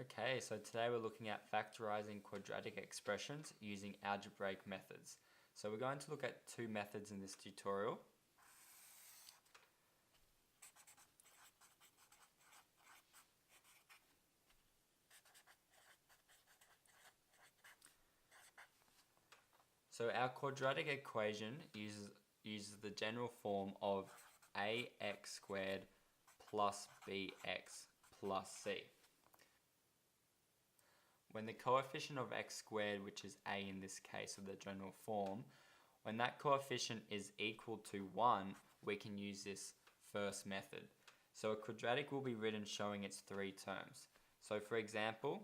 Okay, so today we're looking at factorizing quadratic expressions using algebraic methods. So we're going to look at two methods in this tutorial. So our quadratic equation uses the general form of ax squared plus bx plus c. When the coefficient of x squared, which is a in this case of the general form, when that coefficient is equal to 1, we can use this first method. So a quadratic will be written showing its three terms. So for example,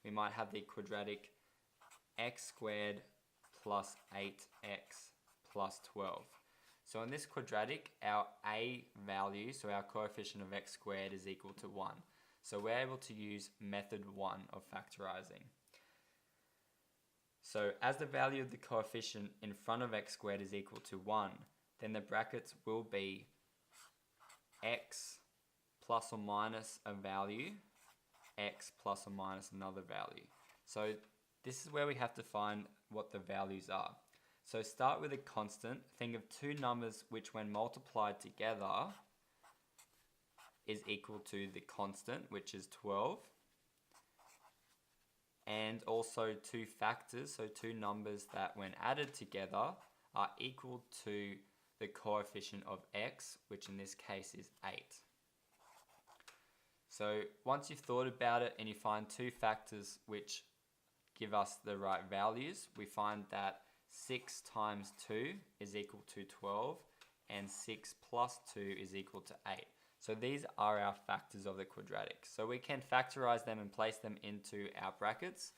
we might have the quadratic x squared plus 8x plus 12. So in this quadratic, our a value, so our coefficient of x squared, is equal to 1. So we're able to use method 1 of factorizing. So as the value of the coefficient in front of x squared is equal to 1, then the brackets will be x plus or minus a value, x plus or minus another value. So this is where we have to find what the values are. So start with a constant. Think of two numbers which when multiplied together is equal to the constant, which is 12, and also two factors, so two numbers that when added together are equal to the coefficient of x, which in this case is 8. So once you've thought about it and you find two factors which give us the right values, we find that 6 times 2 is equal to 12 and 6 plus 2 is equal to 8. So these are our factors of the quadratic. So we can factorize them and place them into our brackets.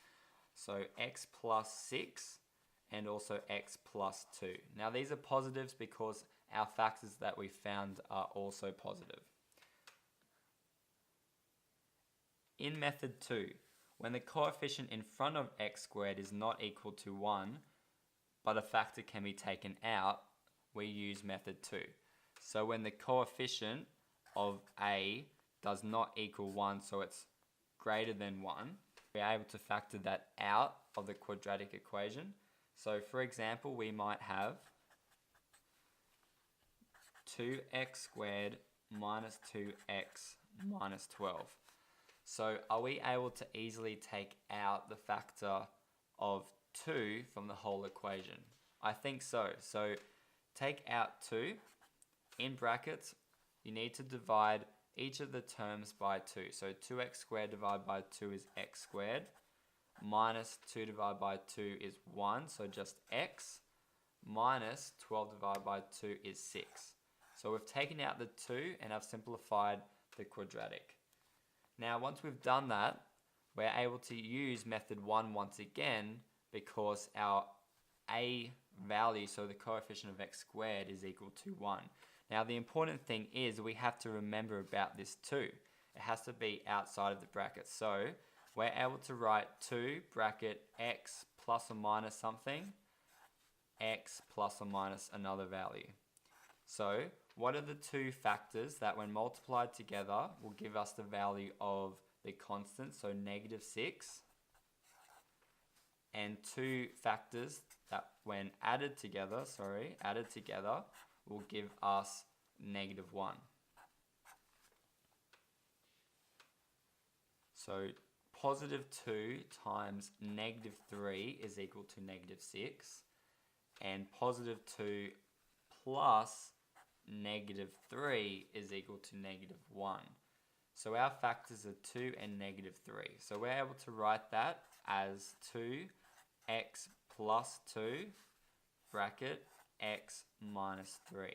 So x plus 6 and also x plus 2. Now these are positives because our factors that we found are also positive. In method 2, when the coefficient in front of x squared is not equal to 1, but a factor can be taken out, we use method 2. So when the coefficient of a does not equal 1, so it's greater than 1, we're able to factor that out of the quadratic equation. So for example, we might have 2x squared minus 2x minus 12. So are we able to easily take out the factor of 2 from the whole equation? I think so. So take out 2. In brackets, you need to divide each of the terms by 2. So 2x squared divided by 2 is x squared. Minus 2 divided by 2 is 1, so just x. Minus 12 divided by 2 is 6. So we've taken out the 2 and I've simplified the quadratic. Now once we've done that, we're able to use method 1 once again because our a value, so the coefficient of x squared, is equal to 1. Now the important thing is we have to remember about this 2. It has to be outside of the bracket. So we're able to write 2 bracket x plus or minus something, x plus or minus another value. So what are the two factors that when multiplied together will give us the value of the constant, so negative 6, and two factors that when added together will give us negative 1. So positive 2 times negative 3 is equal to negative 6, and positive 2 plus negative 3 is equal to negative 1. So our factors are 2 and negative 3. So we're able to write that as 2x plus 2 bracket x minus 3.